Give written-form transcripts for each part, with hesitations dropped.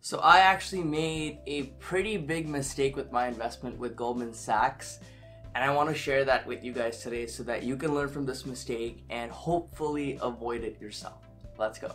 So I actually made a pretty big mistake with my investment with Goldman Sachs, and I want to share that with you guys today so that you can learn from this mistake and hopefully avoid it yourself. Let's go.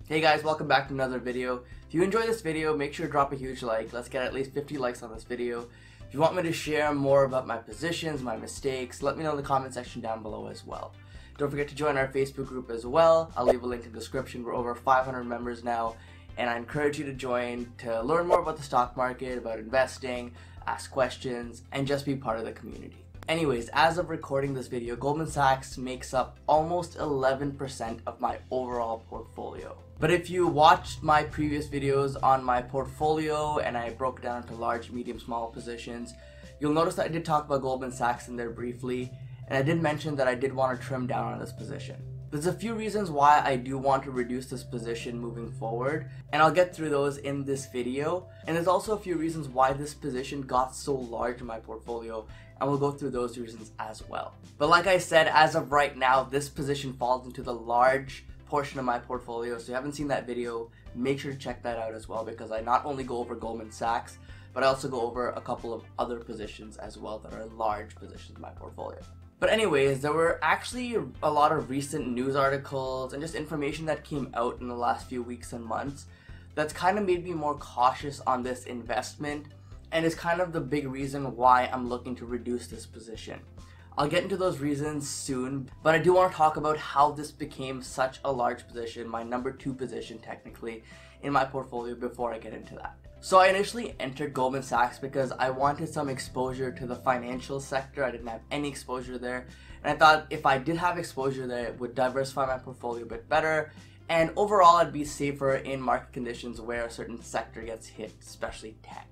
Hey guys, welcome back to another video. If you enjoyed this video, make sure to drop a huge like. Let's get at least 50 likes on this video. If you want me to share more about my positions, my mistakes, let me know in the comment section down below as well. Don't forget to join our Facebook group as well. I'll leave a link in the description. We're over 500 members now, and I encourage you to join to learn more about the stock market, about investing, ask questions, and just be part of the community. Anyways, as of recording this video, Goldman Sachs makes up almost 11% of my overall portfolio. But if you watched my previous videos on my portfolio and I broke down into large, medium, small positions, you'll notice that I did talk about Goldman Sachs in there briefly, and I did mention that I did want to trim down on this position. There's a few reasons why I do want to reduce this position moving forward, and I'll get through those in this video. And there's also a few reasons why this position got so large in my portfolio, and we'll go through those reasons as well. But like I said, as of right now, this position falls into the large portion of my portfolio. So if you haven't seen that video, make sure to check that out as well, because I not only go over Goldman Sachs, but I also go over a couple of other positions as well that are large positions in my portfolio. But anyways, there were actually a lot of recent news articles and just information that came out in the last few weeks and months that's kind of made me more cautious on this investment, and is kind of the big reason why I'm looking to reduce this position. I'll get into those reasons soon, but I do want to talk about how this became such a large position, my number 2 position technically, in my portfolio before I get into that. So I initially entered Goldman Sachs because I wanted some exposure to the financial sector. I didn't have any exposure there, and I thought if I did have exposure there, it would diversify my portfolio a bit better, and overall I'd be safer in market conditions where a certain sector gets hit, especially tech.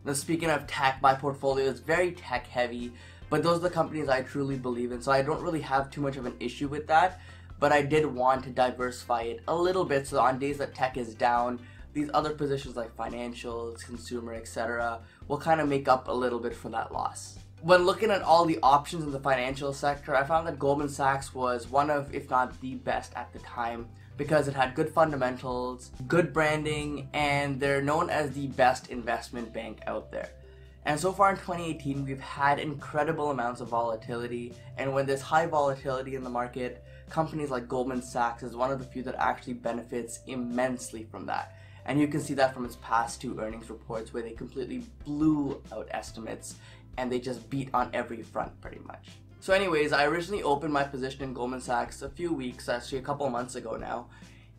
Now speaking of tech, my portfolio is very tech heavy, but those are the companies I truly believe in, so I don't really have too much of an issue with that, but I did want to diversify it a little bit so on days that tech is down, these other positions like financials, consumer, etc. will kind of make up a little bit for that loss. When looking at all the options in the financial sector, I found that Goldman Sachs was one of, if not the best at the time, because it had good fundamentals, good branding, and they're known as the best investment bank out there. And so far in 2018, we've had incredible amounts of volatility, and when there's high volatility in the market, companies like Goldman Sachs is one of the few that actually benefits immensely from that. And you can see that from its past 2 earnings reports where they completely blew out estimates and they just beat on every front pretty much. So anyways, I originally opened my position in Goldman Sachs a few weeks, actually a couple months ago now.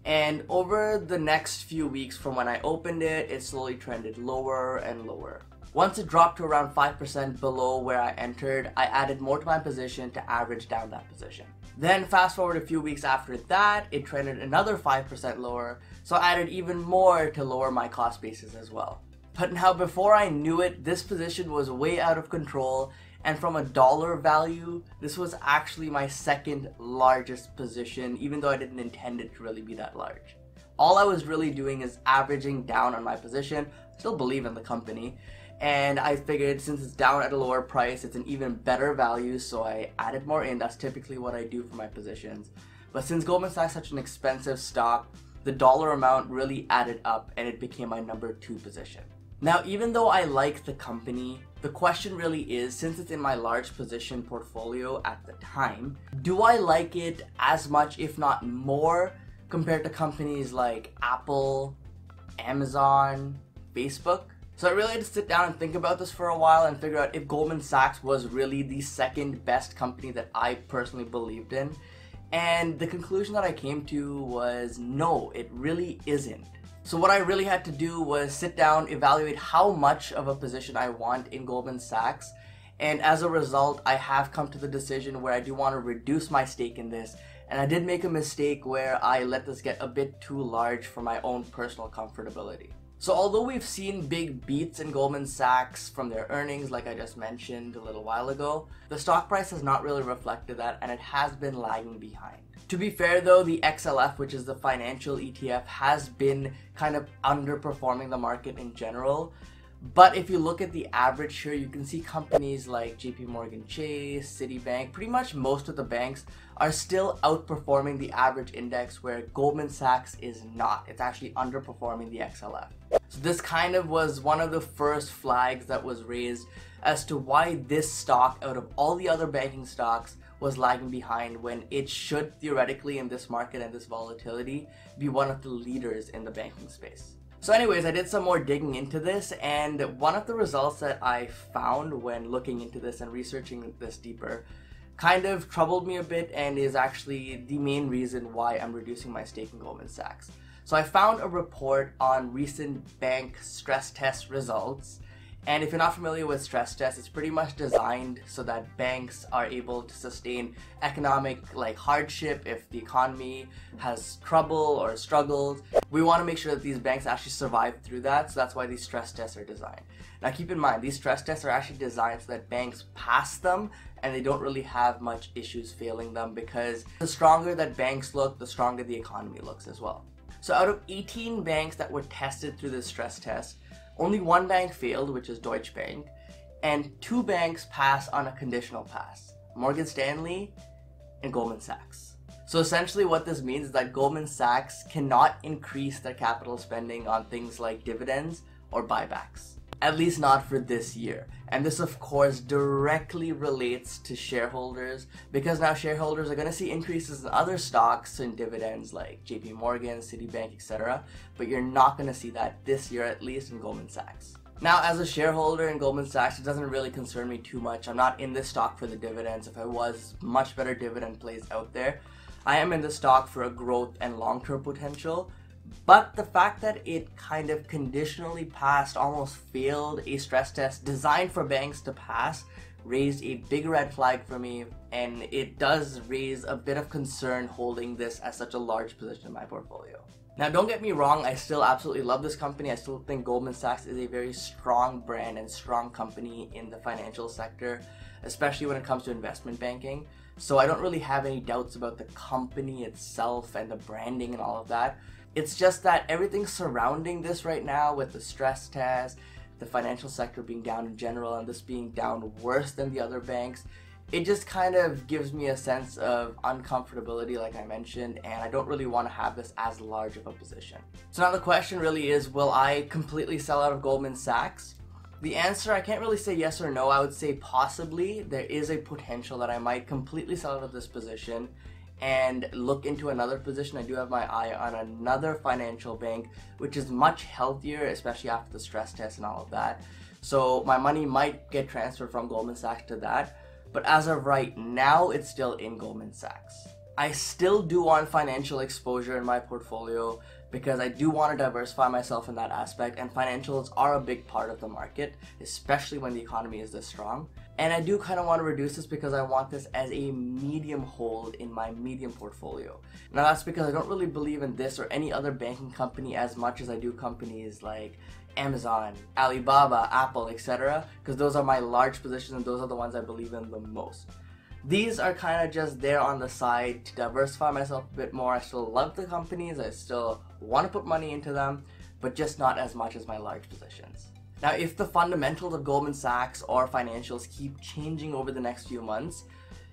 And over the next few weeks from when I opened it, it slowly trended lower and lower. Once it dropped to around 5% below where I entered, I added more to my position to average down that position. Then fast forward a few weeks after that, it trended another 5% lower, so I added even more to lower my cost basis as well. But now before I knew it, this position was way out of control, and from a dollar value, this was actually my second largest position, even though I didn't intend it to really be that large. All I was really doing is averaging down on my position. I still believe in the company, and I figured since it's down at a lower price, it's an even better value, so I added more in. That's typically what I do for my positions. But since Goldman Sachs is such an expensive stock, the dollar amount really added up and it became my number 2 position. Now, even though I like the company, the question really is, since it's in my large position portfolio at the time, do I like it as much, if not more, compared to companies like Apple, Amazon, Facebook? So I really had to sit down and think about this for a while and figure out if Goldman Sachs was really the second best company that I personally believed in. And the conclusion that I came to was no, it really isn't. So what I really had to do was sit down, evaluate how much of a position I want in Goldman Sachs, and as a result, I have come to the decision where I do want to reduce my stake in this, and I did make a mistake where I let this get a bit too large for my own personal comfortability. So although we've seen big beats in Goldman Sachs from their earnings, like I just mentioned a little while ago, the stock price has not really reflected that, and it has been lagging behind. To be fair though, the XLF, which is the financial ETF, has been kind of underperforming the market in general, But if you look at the average here, you can see companies like JP Chase, Citibank, pretty much most of the banks are still outperforming the average index, where Goldman Sachs is not. It's actually underperforming the XLF. So this kind of was one of the first flags that was raised as to why this stock, out of all the other banking stocks, was lagging behind when it should theoretically, in this market and this volatility, be one of the leaders in the banking space. So anyways, I did some more digging into this, and one of the results that I found when looking into this and researching this deeper kind of troubled me a bit, and is actually the main reason why I'm reducing my stake in Goldman Sachs. So I found a report on recent bank stress test results. And if you're not familiar with stress tests, it's pretty much designed so that banks are able to sustain economic hardship if the economy has trouble or struggles. We want to make sure that these banks actually survive through that, so that's why these stress tests are designed. Now keep in mind, these stress tests are actually designed so that banks pass them and they don't really have much issues failing them, because the stronger that banks look, the stronger the economy looks as well. So out of 18 banks that were tested through this stress test, only one bank failed, which is Deutsche Bank, and 2 banks passed on a conditional pass: Morgan Stanley and Goldman Sachs. So essentially what this means is that Goldman Sachs cannot increase their capital spending on things like dividends or buybacks, at least not for this year. And this of course directly relates to shareholders, because now shareholders are going to see increases in other stocks and dividends like JP Morgan, Citibank, etc. But you're not going to see that this year, at least in Goldman Sachs. Now, as a shareholder in Goldman Sachs, it doesn't really concern me too much. I'm not in this stock for the dividends. If I was, much better dividend plays out there. I am in the stock for a growth and long-term potential. But the fact that it kind of conditionally passed, almost failed a stress test designed for banks to pass, raised a big red flag for me, and it does raise a bit of concern holding this as such a large position in my portfolio. Now don't get me wrong, I still absolutely love this company. I still think Goldman Sachs is a very strong brand and strong company in the financial sector, especially when it comes to investment banking. So I don't really have any doubts about the company itself and the branding and all of that. It's just that everything surrounding this right now, with the stress test, the financial sector being down in general, and this being down worse than the other banks, it just kind of gives me a sense of uncomfortability, like I mentioned, and I don't really want to have this as large of a position. So now the question really is, will I completely sell out of Goldman Sachs? The answer, I can't really say yes or no. I would say possibly. There is a potential that I might completely sell out of this position and look into another position. I do have my eye on another financial bank, which is much healthier, especially after the stress test and all of that. So my money might get transferred from Goldman Sachs to that. But as of right now, it's still in Goldman Sachs. I still do want financial exposure in my portfolio because I do want to diversify myself in that aspect, and financials are a big part of the market, especially when the economy is this strong. And I do kind of want to reduce this because I want this as a medium hold in my medium portfolio. Now that's because I don't really believe in this or any other banking company as much as I do companies like Amazon, Alibaba, Apple, etc. because those are my large positions and those are the ones I believe in the most. These are kind of just there on the side to diversify myself a bit more. I still love the companies, I still want to put money into them, but just not as much as my large positions. Now, if the fundamentals of Goldman Sachs or financials keep changing over the next few months,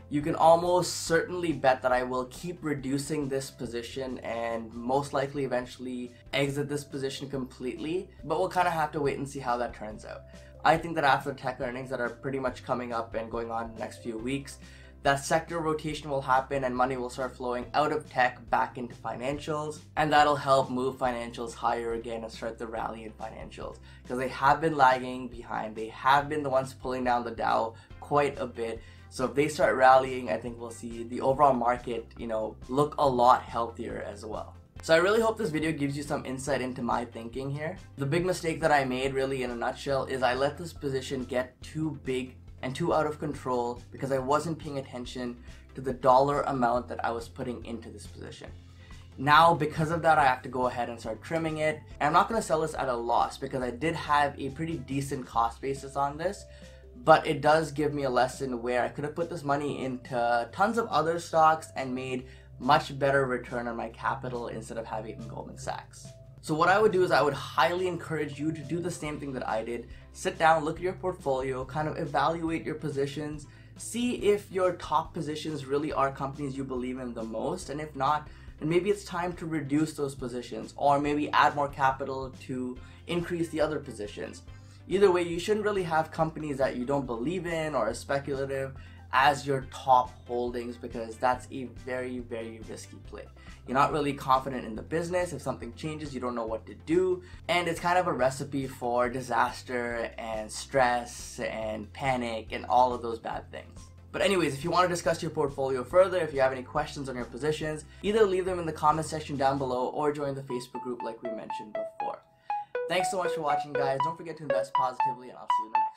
you can almost certainly bet that I will keep reducing this position and most likely eventually exit this position completely, but we'll kind of have to wait and see how that turns out. I think that after tech earnings that are pretty much coming up and going on in the next few weeks, that sector rotation will happen and money will start flowing out of tech back into financials, and that'll help move financials higher again and start the rally in financials, because they have been lagging behind. They have been the ones pulling down the Dow quite a bit. So if they start rallying, I think we'll see the overall market, look a lot healthier as well. So I really hope this video gives you some insight into my thinking here. The big mistake that I made, really in a nutshell, is I let this position get too big and too out of control because I wasn't paying attention to the dollar amount that I was putting into this position. Now, because of that, I have to go ahead and start trimming it. And I'm not going to sell this at a loss because I did have a pretty decent cost basis on this. But it does give me a lesson where I could have put this money into tons of other stocks and made much better return on my capital instead of having it in Goldman Sachs. So what I would do is I would highly encourage you to do the same thing that I did. Sit down, look at your portfolio, kind of evaluate your positions, see if your top positions really are companies you believe in the most, and if not, then maybe it's time to reduce those positions or maybe add more capital to increase the other positions. Either way, you shouldn't really have companies that you don't believe in or are speculative as your top holdings, because that's a very, very risky play. You're not really confident in the business. If something changes, you don't know what to do, and it's kind of a recipe for disaster and stress and panic and all of those bad things. But anyways, if you want to discuss your portfolio further, if you have any questions on your positions, either leave them in the comment section down below or join the Facebook group like we mentioned before. Thanks so much for watching, guys. Don't forget to invest positively, and I'll see you in the next one.